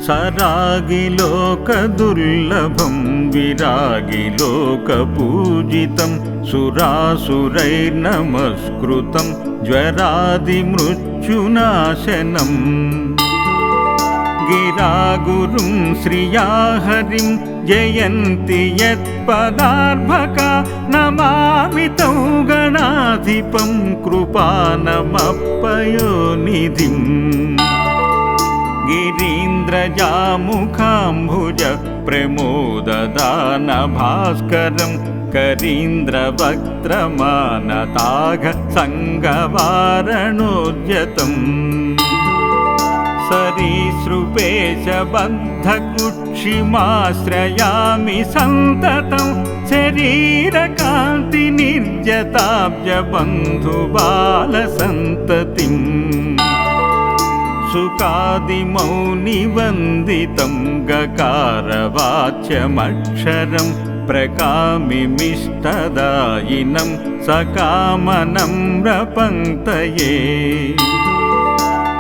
सरागिलोकदुर्लभं विरागिलोकपूजितं सुरासुरैर्नमस्कृतं ज्वरादिमृत्युनाशनम् गिरागुरुं श्रिया हरिं जयन्ति यत्पदार्भका नमामि तं गणाधिपं कृपानमप्पयोनिधिम् गिरीन्द्रजामुखाम्भुज प्रमोददानभास्करं करीन्द्रवक्त्रमानताघ सङ्गवारणोद्यतम् सरीसृपेशबद्धकुक्षिमाश्रयामि सन्ततं शरीरकान्तिनिर्जताब्जबन्धुबालसन्ततिम् सुकादिमौनिवन्दितं गकारवाच्यमक्षरं प्रकामिमिष्टदायिनं सकामनं रपङ्क्तये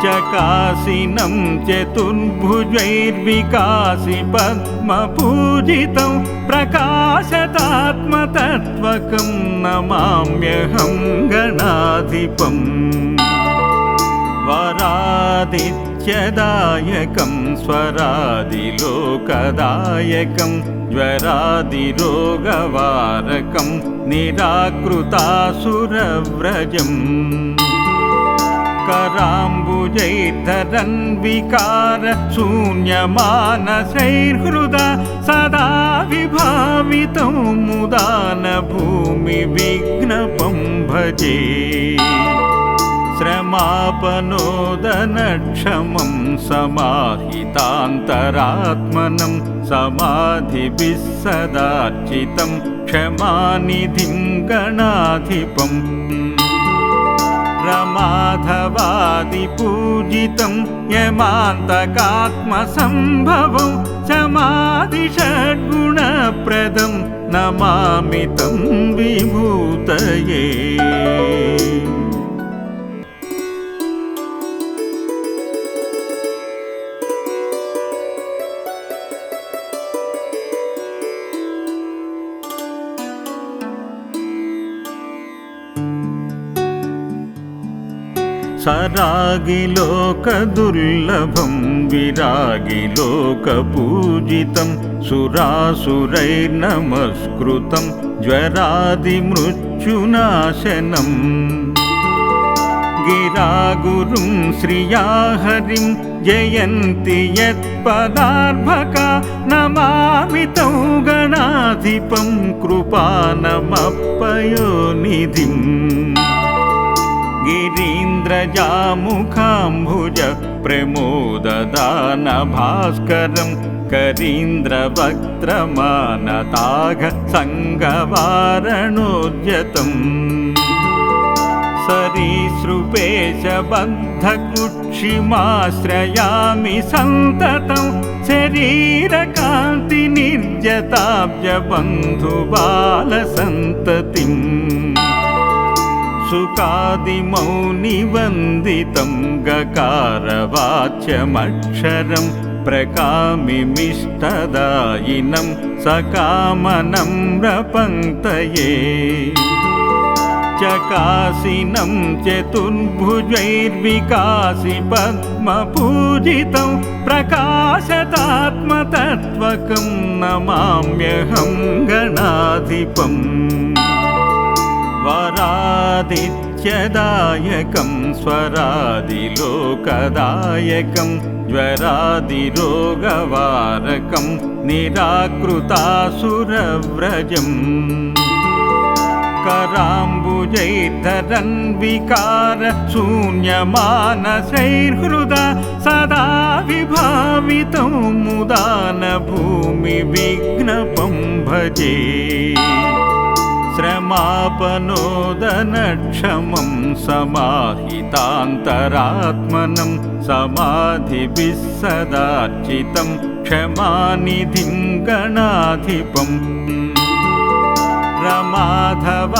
चकासिनं चतुर्भुजैर्विकासि पद्मपूजितं प्रकाशतात्मतत्त्वकं नमाम्यहं गणाधिपम् वरादित्यदायकं स्वरादिलोकदायकं ज्वरादिरोगवारकं निराकृतासुरव्रजम् कराम्बुजैर्धरन् विकार शून्यमानसैर्हृदा सदा विभावितं मुदान भूमिविघ्नपं भजे श्रमापनोदनक्षमं समाहितान्तरात्मनं समाधिभिः सदार्चितं क्षमानिधिं गणाधिपम् रमाधवादिपूजितं यमान्तकात्मसम्भवं समाधिषड्गुणप्रदं नमामि तं विभूतये सरागिलोकदुर्लभं विरागिलोकपूजितं सुरासुरैर्नमस्कृतं ज्वरादिमृत्युनाशनम् गिरागुरुं श्रिया हरिं जयन्ति यत्पदार्भका नमामि तं गणाधिपं कृपानमप्पयोनिधिम् गिरीन्द्रजामुखाम्भुज प्रमोददानभास्करं करीन्द्रवक्त्रमानताघ सङ्गवारणोद्यतम् सरीसृपेशबद्धकुक्षिमाश्रयामि सन्ततं शरीरकान्तिनिर्जताब्जबन्धुबालसन्ततिम् सुकादिमौनिवन्दितं गकारवाच्यमक्षरं प्रकामिमिष्टदायिनं सकामनं रपङ्क्तये चकासिनं चतुर्भुजैर्विकासि पद्मपूजितं प्रकाशतात्मतत्त्वकं नमाम्यहं गणाधिपम् वरादित्यदायकं स्वरादिलोकदायकं ज्वरादिरोगवारकं निराकृतासुरव्रजम् कराम्बुजैर्धरन् विकार शून्यमानसैर्हृदा सदा विभावितं मुदान भूमिविघ्नपं भजे श्रमापनोदनक्षमं समाहितान्तरात्मनं समाधिभिः सदार्चितं क्षमानिधिं गणाधिपम् न माधवादिपूजितं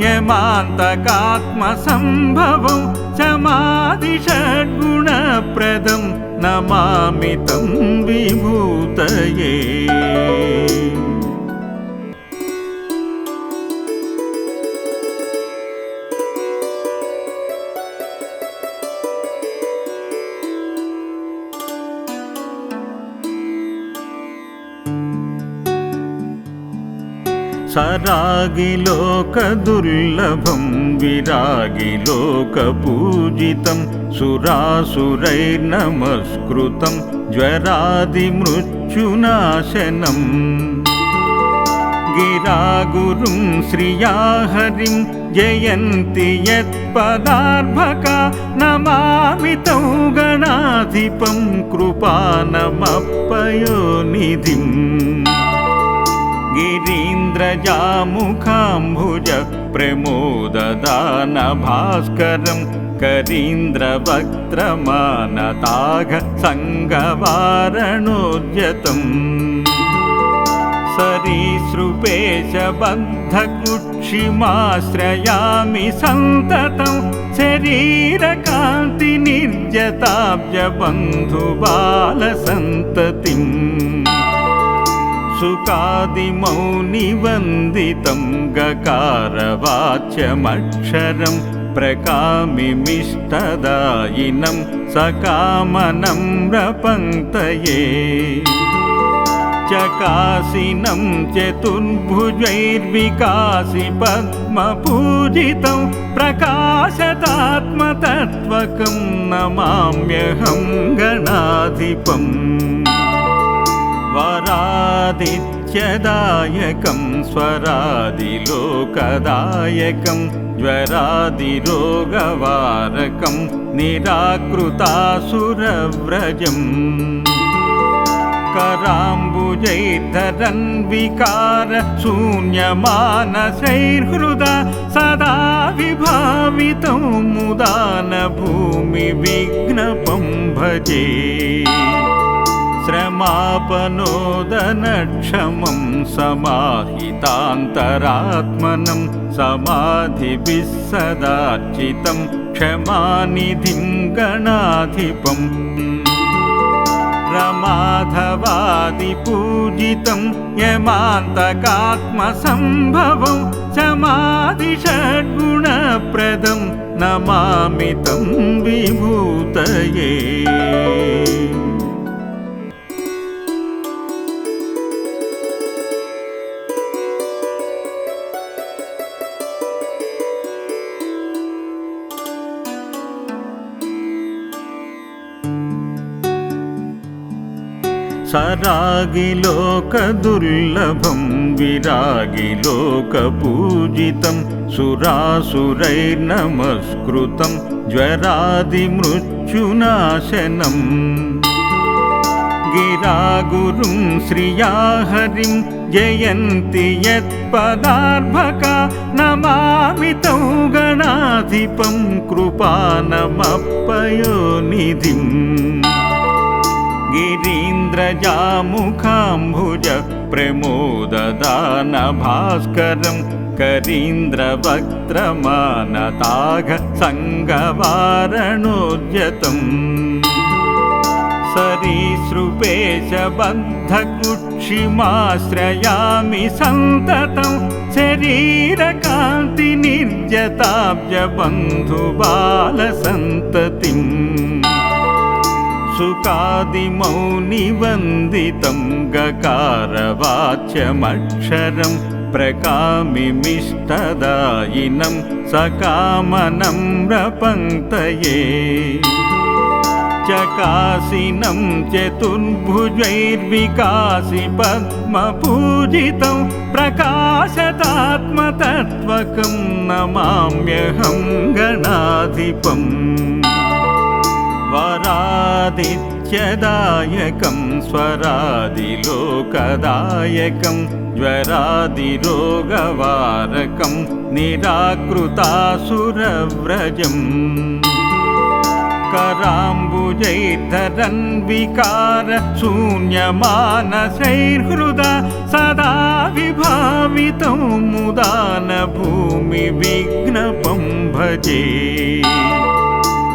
यमान्तकात्मसम्भवं समाधिषड्गुणप्रदं नमामि तं विभूतये। सरागिलोकदुर्लभं विरागिलोकपूजितं सुरासुरैर्नमस्कृतं ज्वरादिमृत्युनाशनम् गिरागुरुं श्रिया हरिं जयन्ति यत्पदार्भका नमामि तं गणाधिपं कृपानमप्पयोनिधिम् गिरीन्द्रजामुखाम्भुज प्रमोददानभास्करं करीन्द्रवक्त्रमानताघ सङ्गवारणोद्यतम् सरीसृपेशबद्धकुक्षिमाश्रयामि सन्ततं शरीरकान्तिनिर्जताब्जबन्धुबालसन्ततिम् सुकादिमौनिवन्दितं गकारवाच्यमक्षरं प्रकामिमिष्टदायिनं सकामनम्रपङ्क्तये चकासिनं चतुर्भुजैर्विकासि पद्मपूजितं प्रकाशतात्मतत्त्वकं नमाम्यहं गणाधिपम् वरादित्यदायकं स्वरादिलोकदायकं ज्वरादिरोगवारकं निराकृतासुरव्रजम् कराम्बुजैर्धरन् विकारशून्यमानसैर्हृदा सदा विभावितो मुदानभूमिविघ्नपं भजे श्रमापनोदनक्षमं समाहितान्तरात्मनं समाधिभिः सदार्चितं क्षमानिधिं गणाधिपम् रमाधवादिपूजितं यमान्तकात्मसम्भवं समाधिषड्गुणप्रदं नमामि तं विभूतये। सरागिलोकदुर्लभं विरागिलोकपूजितं सुरासुरैर्नमस्कृतं ज्वरादिमृत्युनाशनम् गिरागुरुं श्रिया हरिं जयन्ति यत्पदार्भका नमामि तं गणाधिपं कृपानमप्पयोनिधिम् गिरीन्द्रजामुखाम्भुज प्रमोददानभास्करं करीन्द्रवक्त्रमानताघ सङ्गवारणोद्यतम् सरीसृपेशबद्धकुक्षिमाश्रयामि सन्ततं शरीरकान्तिनिर्जताब्जबन्धुबालसन्ततिम् सुकादिमौनिवन्दितं गकारवाच्यमक्षरं प्रकामिमिष्टदायिनं सकामनम्रपङ्क्तये चकासिनं चतुर्भुजैर्विकासि पद्मपूजितं प्रकाशतात्मतत्त्वकं नमाम्यहं गणाधिपम् वरादित्यदायकं स्वरादिलोकदायकं ज्वरादिरोगवारकं निराकृतासुरव्रजम् कराम्बुजैर्धरन् विकार शून्यमानसैर्हृदा सदा विभावितं मुदा न भूमिविघ्नपं भजे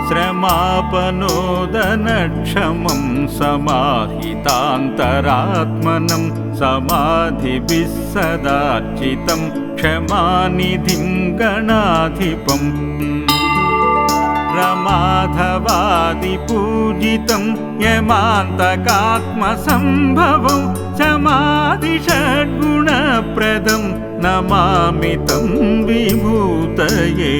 श्रमापनोदनक्षमं समाहितान्तरात्मनं समाधिभिः सदार्चितं क्षमानिधिं गणाधिपम् रमाधवादिपूजितं यमान्तकात्मसम्भवं समाधिषड्गुणप्रदं नमामि तं विभूतये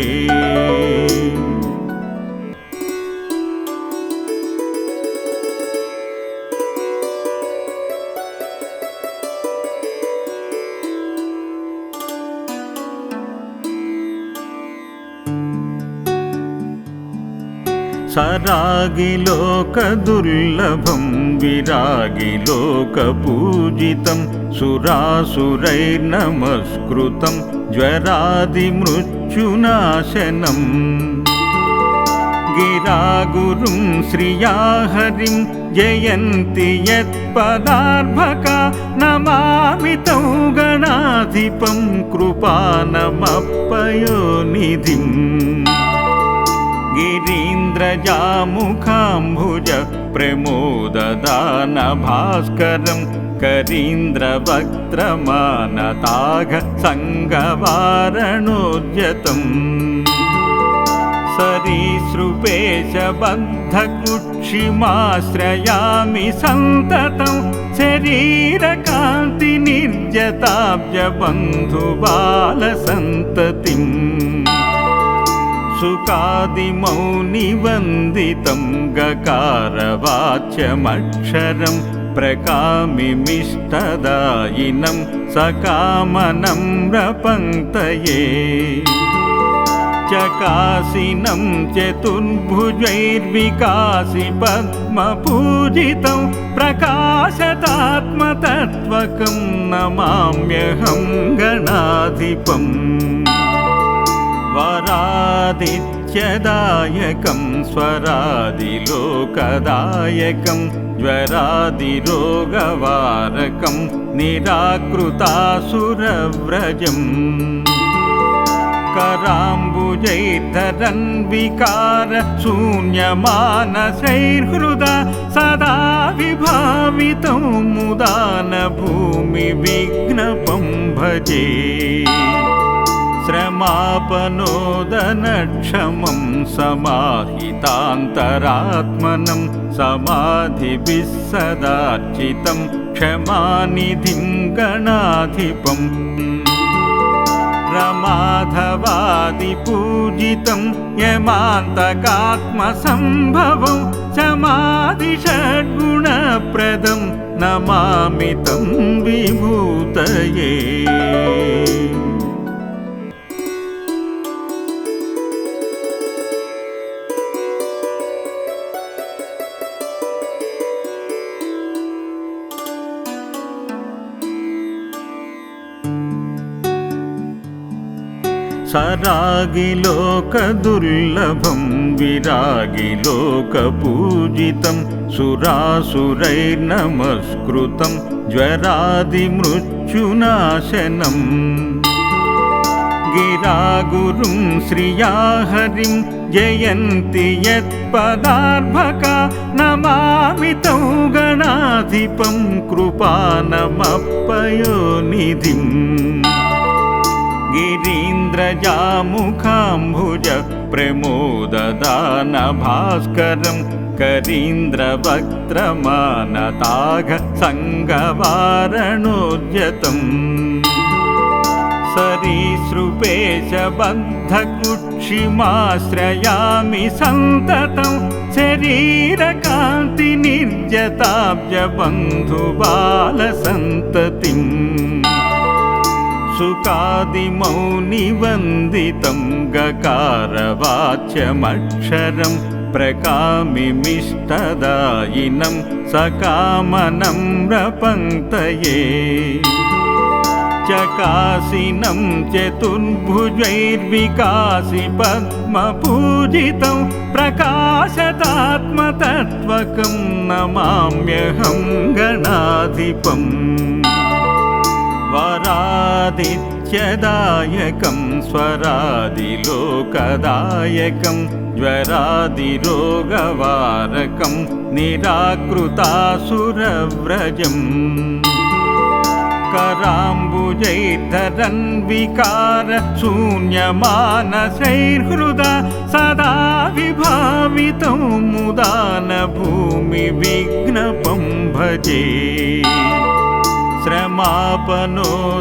सरागिलोकदुर्लभं विरागिलोकपूजितं सुरासुरैर्नमस्कृतं ज्वरादिमृत्युनाशनम् गिरागुरुं श्रिया हरिं जयन्ति यत्पदार्भका नमामि तं गणाधिपं कृपानमप्पयोनिधिम् गिरीन्द्रजामुखाम्भुज प्रमोददानभास्करं करीन्द्रवक्त्रमानताघ सङ्गवारणोद्यतम् सरीसृपेशबद्धकुक्षिमाश्रयामि सन्ततं शरीरकान्तिनिर्जताब्जबन्धुबालसन्ततिम् सुकादिमौनिवन्दितं गकारवाच्यमक्षरं प्रकामिमिष्टदायिनं सकामनम्रपङ्क्तये चकासिनं चतुर्भुजैर्विकासि पद्मपूजितं प्रकाशतात्मतत्त्वकं नमाम्यहं गणाधिपम् वरादित्यदायकं स्वरादिलोकदायकं ज्वरादिरोगवारकं निराकृतासुरव्रजम् कराम्बुजैर्धरन् विकार शून्यमानसैर्हृदा सदा विभावितं मुदा न भूमिविघ्नपं भजे श्रमापनोदनक्षमं समाहितान्तरात्मनं समाधिभिः सदार्चितं क्षमानिधिं गणाधिपम् रमाधवादिपूजितं यमान्तकात्मसम्भवं समाधिषड्गुणप्रदं नमामि तं विभूतये सरागिलोकदुर्लभं विरागिलोकपूजितं सुरासुरैर्नमस्कृतं ज्वरादिमृत्युनाशनम् गिरागुरुं श्रिया हरिं जयन्ति यत्पदार्भका नमामि तं गणाधिपं कृपानमप्पयोनिधिम् गिरीन्द्रजामुखाम्भुज प्रमोददानभास्करं करीन्द्रवक्त्रमानताघ सङ्गवारणोद्यतम् सरीसृपेशबद्धकुक्षिमाश्रयामि सन्ततं शरीरकान्तिनिर्जताब्जबन्धुबालसन्ततिम् सुकादिमौनिवन्दितं गकारवाच्यमक्षरं प्रकामिमिष्टदायिनं सकामनम्रपङ्क्तये चकासिनं चतुर्भुजैर्विकासि पद्मपूजितं प्रकाशतात्मतत्त्वकं नमाम्यहं गणाधिपम् वरादित्यदायकं स्वरादिलोकदायकं ज्वरादिरोगवारकं निराकृतासुरव्रजम् कराम्बुजैर्धरन् विकार शून्यमानसैर्हृदा सदा विभावितो मुदान भूमिविघ्नपं भजे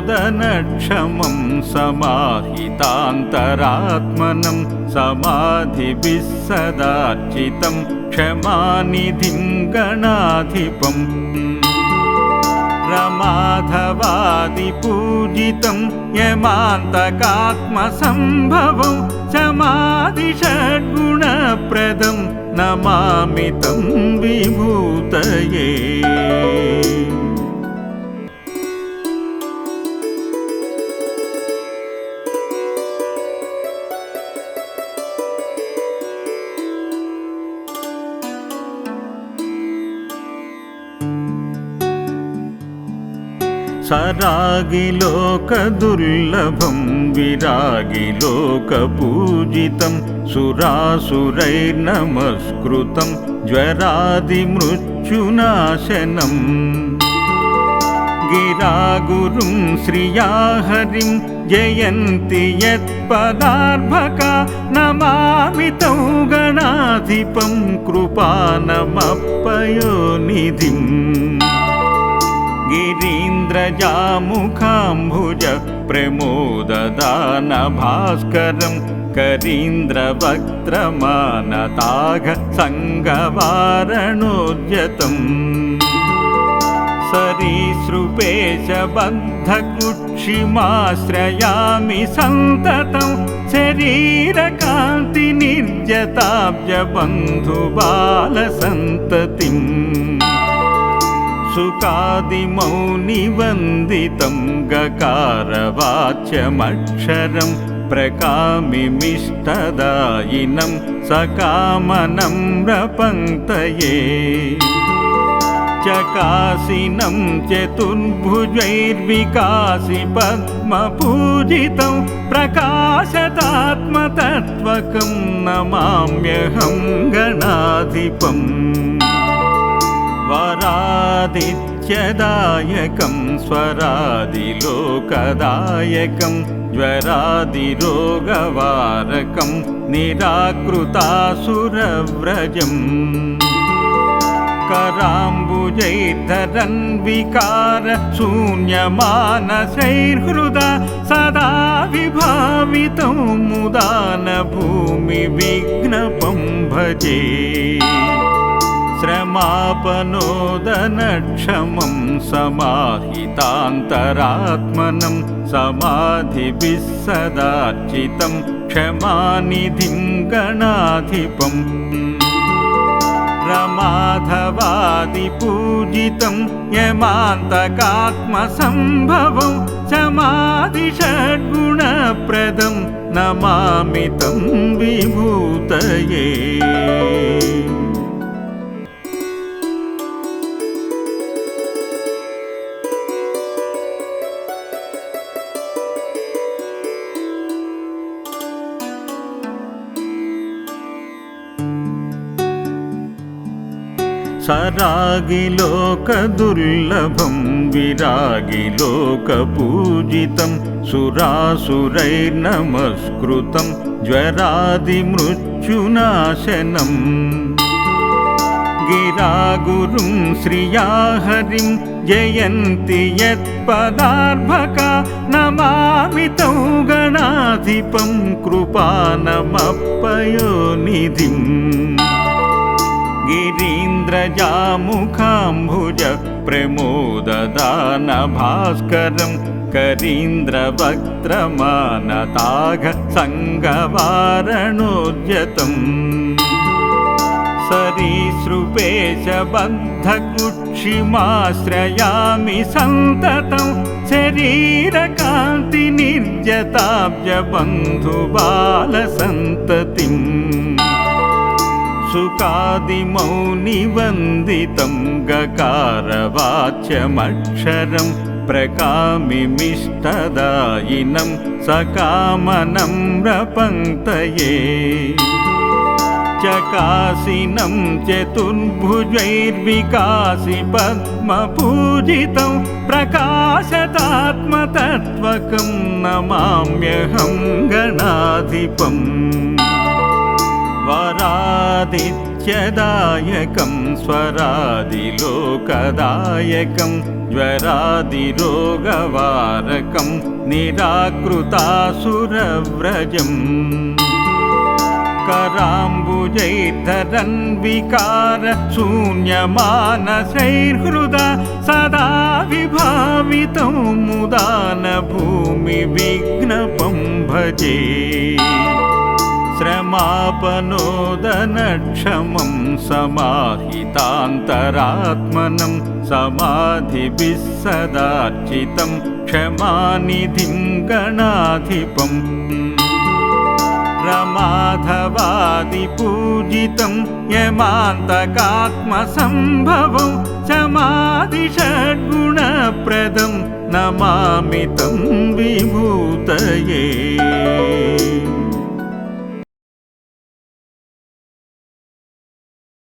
श्रमापनोदनक्षमं समाहितान्तरात्मनं समाधिभिः सदार्चितं क्षमानिधिं गणाधिपम् रमाधवादिपूजितं यमान्तकात्मसम्भवं समाधिषड्गुणप्रदं नमामि तं विभूतये सरागिलोकदुर्लभं विरागिलोकपूजितं सुरासुरैर्नमस्कृतं ज्वरादिमृत्युनाशनम् गिरागुरुं श्रिया हरिं जयन्ति यत्पदार्भका नमामि तं गणाधिपं कृपानमप्पयोनिधिम् गिरीन्द्रजामुखाम्भुज प्रमोददानभास्करं करीन्द्रवक्त्रमानताघ सङ्गवारणोद्यतम् सरीसृपेशबद्धकुक्षिमाश्रयामि सन्ततं शरीरकान्तिनिर्जताब्जबन्धुबालसन्ततिम् सुकादिमौनिवन्दितं गकारवाच्यमक्षरं प्रकामिमिष्टदायिनं सकामनम्रपङ्क्तये चकासिनं चतुर्भुजैर्विकासि पद्मपूजितं प्रकाशतात्मतत्त्वकं नमाम्यहं गणाधिपम् वरादित्यदायकं स्वरादिलोकदायकं ज्वरादिरोगवारकं निराकृतासुरव्रजम् कराम्बुजैर्धरन् विकार शून्यमानसैर्हृदा सदा विभावितो मुदान भूमिविघ्नपं भजे श्रमापनोदनक्षमं समाहितान्तरात्मनं समाधिभिः सदार्चितं क्षमानिधिं गणाधिपम् रमाधवादिपूजितं यमान्तकात्मसम्भवं समाधिषड्गुणप्रदं नमामि तं विभूतये सरागिलोकदुर्लभं विरागिलोकपूजितं सुरासुरैर्नमस्कृतं ज्वरादिमृत्युनाशनम् गिरागुरुं श्रिया हरिं जयन्ति यत्पदार्भका नमामि तं गणाधिपं कृपानमप्पयोनिधिम् गिरीन्द्रजामुखाम्भुज प्रमोददानभास्करं करीन्द्रवक्त्रमानताघ सङ्गवारणोद्यतम् सरीसृपेशबद्धकुक्षिमाश्रयामि सदीसृपेशबद्धकुक्षिमाश्रयामि सन्ततं शरीरकान्तिनिर्जताब्जबन्धुबालसन्ततिम् सुकादिमौनिवन्दितं गकारवाच्यमक्षरं प्रकामिमिष्टदायिनं सकामनम्रपङ्क्तये चकासिनं चतुर्भुजैर्विकासि पद्मपूजितं प्रकाशतात्मतत्त्वकं नमाम्यहं गणाधिपम् वरादित्यदायकं स्वरादिलोकदायकं ज्वरादिरोगवारकं निराकृतासुरव्रजम् कराम्बुजैर्धरन् विकार शून्यमानसैर्हृदा सदा विभावितं मुदान भूमिविघ्नपं भजे श्रमापनोदनक्षमं समाहितान्तरात्मनं समाधिभिः सदार्चितं क्षमानिधिं गणाधिपम् रमाधवादिपूजितं यमान्तकात्मसम्भवं समाधिषड्गुणप्रदं नमामि तं विभूतये।